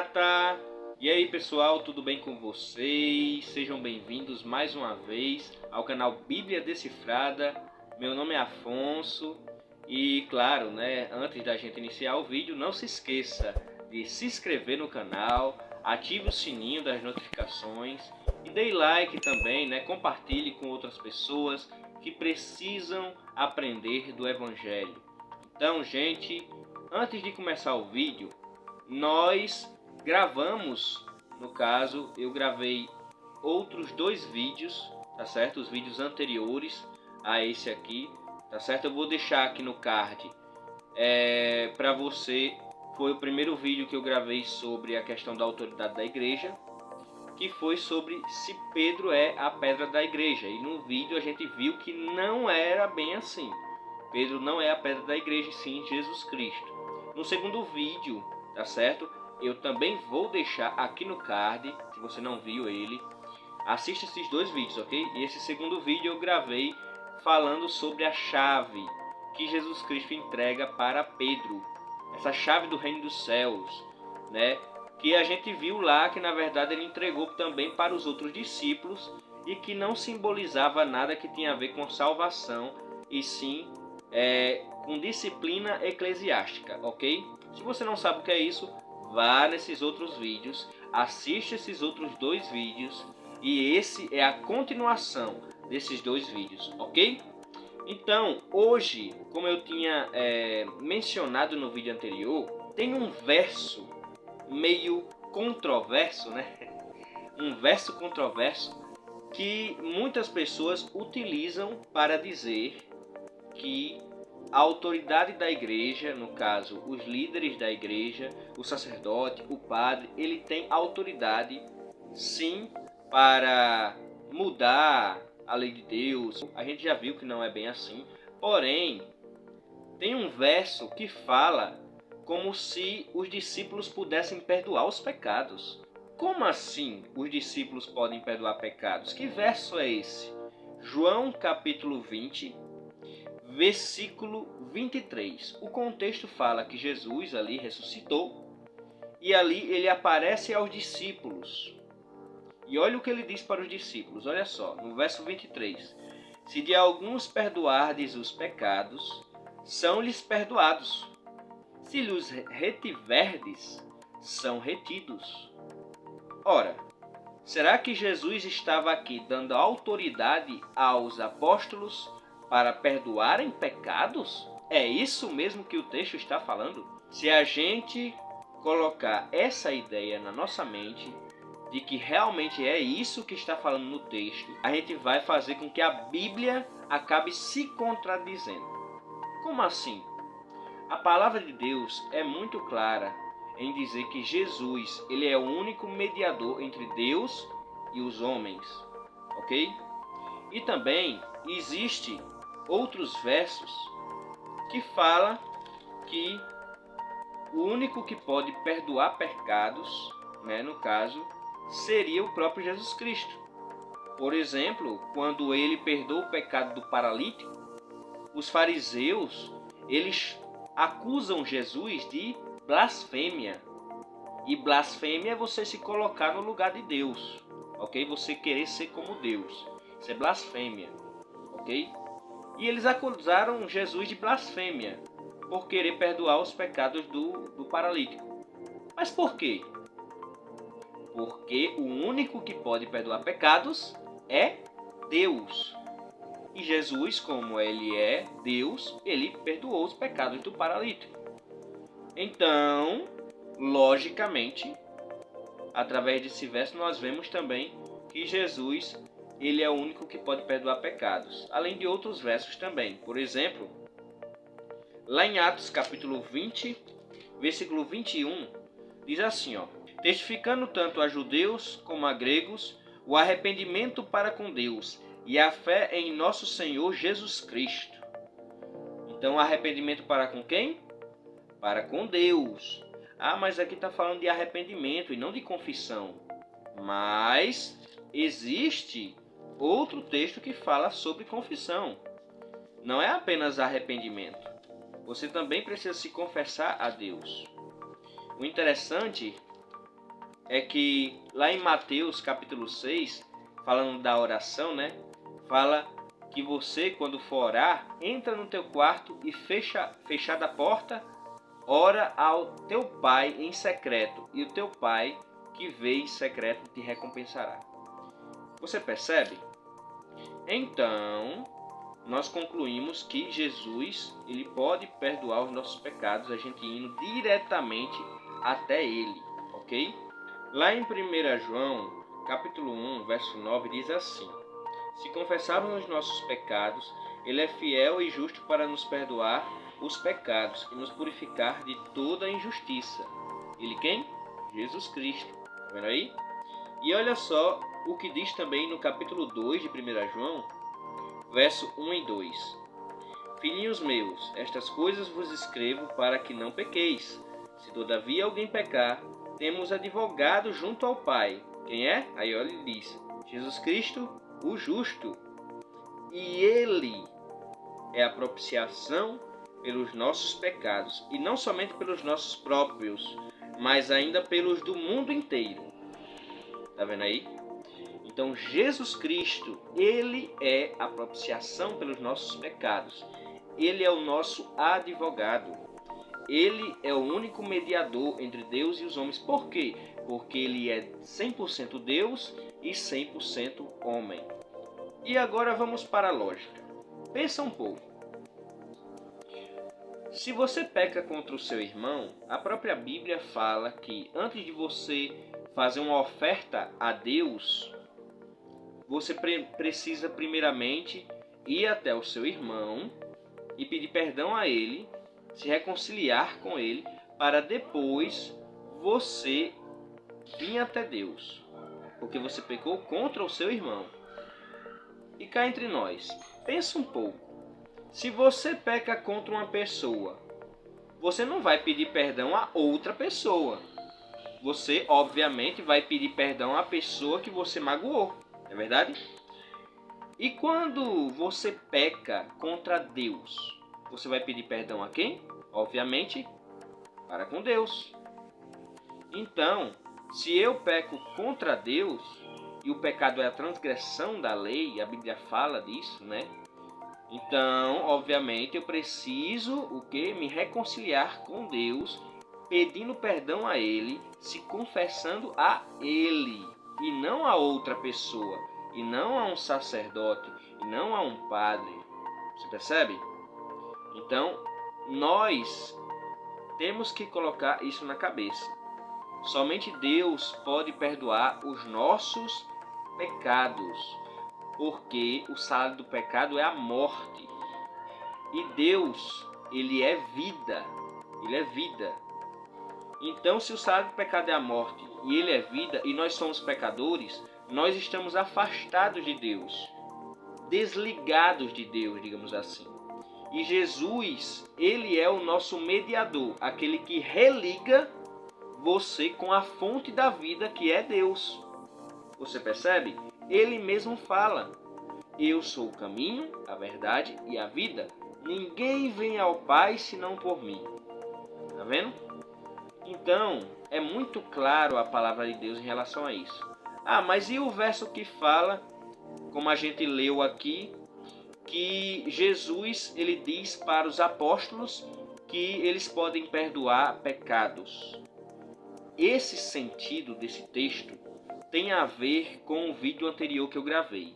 Renata! E aí pessoal, tudo bem com vocês? Sejam bem-vindos mais uma vez ao canal Bíblia Decifrada. Meu nome é Afonso e claro, antes da gente iniciar o vídeo, não se esqueça de se inscrever no canal, ative o sininho das notificações e dê like também, compartilhe com outras pessoas que precisam aprender do Evangelho. Então, gente, antes de começar o vídeo, nós gravamos, no caso, eu gravei outros 2 vídeos, tá certo? Os vídeos anteriores a esse aqui, tá certo? Eu vou deixar aqui no card para você. Foi o primeiro vídeo que eu gravei sobre a questão da autoridade da igreja, que foi sobre se Pedro é a pedra da igreja. E no vídeo a gente viu que não era bem assim. Pedro não é a pedra da igreja, sim Jesus Cristo. No segundo vídeo, tá certo? Eu também vou deixar aqui no card, se você não viu ele, assista esses 2 vídeos, ok? E esse segundo vídeo eu gravei falando sobre a chave que Jesus Cristo entrega para Pedro, essa chave do reino dos céus, que a gente viu lá que na verdade ele entregou também para os outros discípulos e que não simbolizava nada que tinha a ver com salvação, e sim com disciplina eclesiástica, ok? Se você não sabe o que é isso, vá nesses outros vídeos, assista esses outros 2 vídeos e esse é a continuação desses 2 vídeos, ok? Então, hoje, como eu tinha mencionado no vídeo anterior, tem um verso meio controverso, Um verso controverso que muitas pessoas utilizam para dizer que a autoridade da igreja, no caso, os líderes da igreja, o sacerdote, o padre, ele tem autoridade, sim, para mudar a lei de Deus. A gente já viu que não é bem assim. Porém, tem um verso que fala como se os discípulos pudessem perdoar os pecados. Como assim os discípulos podem perdoar pecados? Que verso é esse? João capítulo 20, versículo 23. O contexto fala que Jesus ali ressuscitou e ali ele aparece aos discípulos. E olha o que ele diz para os discípulos, olha só, no verso 23. Se de alguns perdoardes os pecados, são-lhes perdoados. Se lhes retiverdes, são retidos. Ora, será que Jesus estava aqui dando autoridade aos apóstolos para perdoarem pecados? É isso mesmo que o texto está falando? Se a gente colocar essa ideia na nossa mente, de que realmente é isso que está falando no texto, a gente vai fazer com que a Bíblia acabe se contradizendo. Como assim? A palavra de Deus é muito clara em dizer que Jesus, ele é o único mediador entre Deus e os homens, ok? E também existe outros versos que falam que o único que pode perdoar pecados, no caso, seria o próprio Jesus Cristo. Por exemplo, quando ele perdoa o pecado do paralítico, os fariseus, eles acusam Jesus de blasfêmia. E blasfêmia é você se colocar no lugar de Deus, ok? Você querer ser como Deus. Isso é blasfêmia, ok? E eles acusaram Jesus de blasfêmia por querer perdoar os pecados do paralítico. Mas por quê? Porque o único que pode perdoar pecados é Deus. E Jesus, como ele é Deus, ele perdoou os pecados do paralítico. Então, logicamente, através desse verso nós vemos também que Jesus, ele é o único que pode perdoar pecados. Além de outros versos também. Por exemplo, lá em Atos capítulo 20, versículo 21, diz assim, testificando tanto a judeus como a gregos o arrependimento para com Deus e a fé em nosso Senhor Jesus Cristo. Então, arrependimento para com quem? Para com Deus. Ah, mas aqui está falando de arrependimento e não de confissão. Mas existe outro texto que fala sobre confissão. Não é apenas arrependimento. Você também precisa se confessar a Deus. O interessante é que lá em Mateus capítulo 6, falando da oração, né? Fala que você, quando for orar, entra no teu quarto e fechada a porta, ora ao teu pai em secreto, e o teu pai que vê em secreto te recompensará. Você percebe? Então, nós concluímos que Jesus, ele pode perdoar os nossos pecados, a gente indo diretamente até ele, ok? Lá em 1 João, capítulo 1, verso 9, diz assim: se confessarmos os nossos pecados, ele é fiel e justo para nos perdoar os pecados e nos purificar de toda injustiça. Ele quem? Jesus Cristo. Tá vendo aí? E olha só o que diz também no capítulo 2 de 1 João, verso 1 e 2. Filhinhos meus, estas coisas vos escrevo para que não pequeis. Se todavia alguém pecar, temos advogado junto ao Pai. Quem é? Aí olha, ele diz: Jesus Cristo, o justo. E ele é a propiciação pelos nossos pecados, e não somente pelos nossos próprios, mas ainda pelos do mundo inteiro. Tá vendo aí? Então Jesus Cristo, ele é a propiciação pelos nossos pecados. Ele é o nosso advogado. Ele é o único mediador entre Deus e os homens. Por quê? Porque ele é 100% Deus e 100% homem. E agora vamos para a lógica. Pensa um pouco. Se você peca contra o seu irmão, a própria Bíblia fala que antes de você fazer uma oferta a Deus, você precisa primeiramente ir até o seu irmão e pedir perdão a ele, se reconciliar com ele, para depois você vir até Deus, porque você pecou contra o seu irmão. E cá entre nós, pensa um pouco. Se você peca contra uma pessoa, você não vai pedir perdão a outra pessoa. Você, obviamente, vai pedir perdão à pessoa que você magoou. Não é verdade? E quando você peca contra Deus, você vai pedir perdão a quem? Obviamente, para com Deus. Então, se eu peco contra Deus, e o pecado é a transgressão da lei, a Bíblia fala disso, né? Então, obviamente, eu preciso o quê? Me reconciliar com Deus, pedindo perdão a Ele, se confessando a Ele, e não a outra pessoa, e não a um sacerdote, e não a um padre. Você percebe? Então, nós temos que colocar isso na cabeça. Somente Deus pode perdoar os nossos pecados, porque o salário do pecado é a morte. E Deus, ele é vida. Ele é vida. Então, se o salário do pecado é a morte e ele é vida, e nós somos pecadores, nós estamos afastados de Deus, desligados de Deus, digamos assim. E Jesus, ele é o nosso mediador, aquele que religa você com a fonte da vida, que é Deus. Você percebe? Ele mesmo fala: eu sou o caminho, a verdade e a vida. Ninguém vem ao Pai senão por mim. Tá vendo? Então, é muito claro a palavra de Deus em relação a isso. Ah, mas e o verso que fala, como a gente leu aqui, que Jesus, ele diz para os apóstolos que eles podem perdoar pecados. Esse sentido desse texto tem a ver com o vídeo anterior que eu gravei,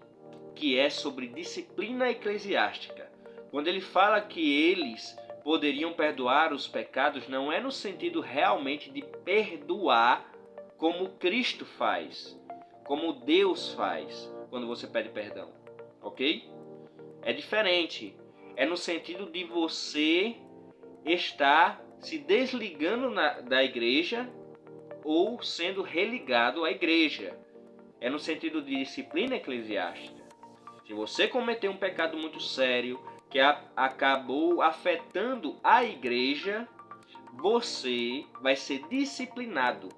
que é sobre disciplina eclesiástica. Quando ele fala que eles poderiam perdoar os pecados, não é no sentido realmente de perdoar como Cristo faz, como Deus faz quando você pede perdão, ok? É diferente. É no sentido de você estar se desligando da igreja ou sendo religado à igreja. É no sentido de disciplina eclesiástica. Se você cometeu um pecado muito sério, que acabou afetando a igreja, você vai ser disciplinado,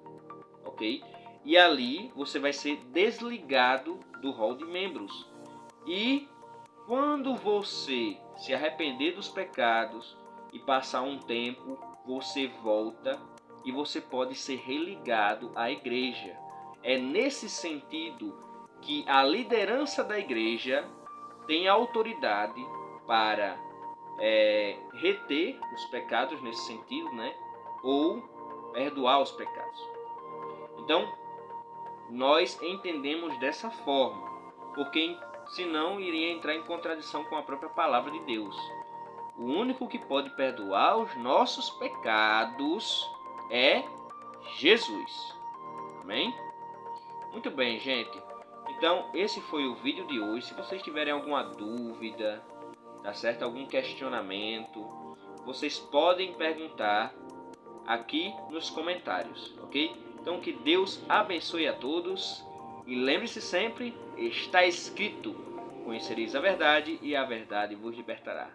ok? E ali você vai ser desligado do rol de membros. E quando você se arrepender dos pecados e passar um tempo, você volta e você pode ser religado à igreja. É nesse sentido que a liderança da igreja tem autoridade para reter os pecados nesse sentido, né? Ou perdoar os pecados. Então, nós entendemos dessa forma, porque senão iria entrar em contradição com a própria palavra de Deus. O único que pode perdoar os nossos pecados é Jesus. Amém? Muito bem, gente. Então, esse foi o vídeo de hoje. Se vocês tiverem alguma dúvida, tá certo? Algum questionamento, vocês podem perguntar aqui nos comentários, ok? Então, que Deus abençoe a todos e lembre-se sempre, está escrito: conhecereis a verdade e a verdade vos libertará.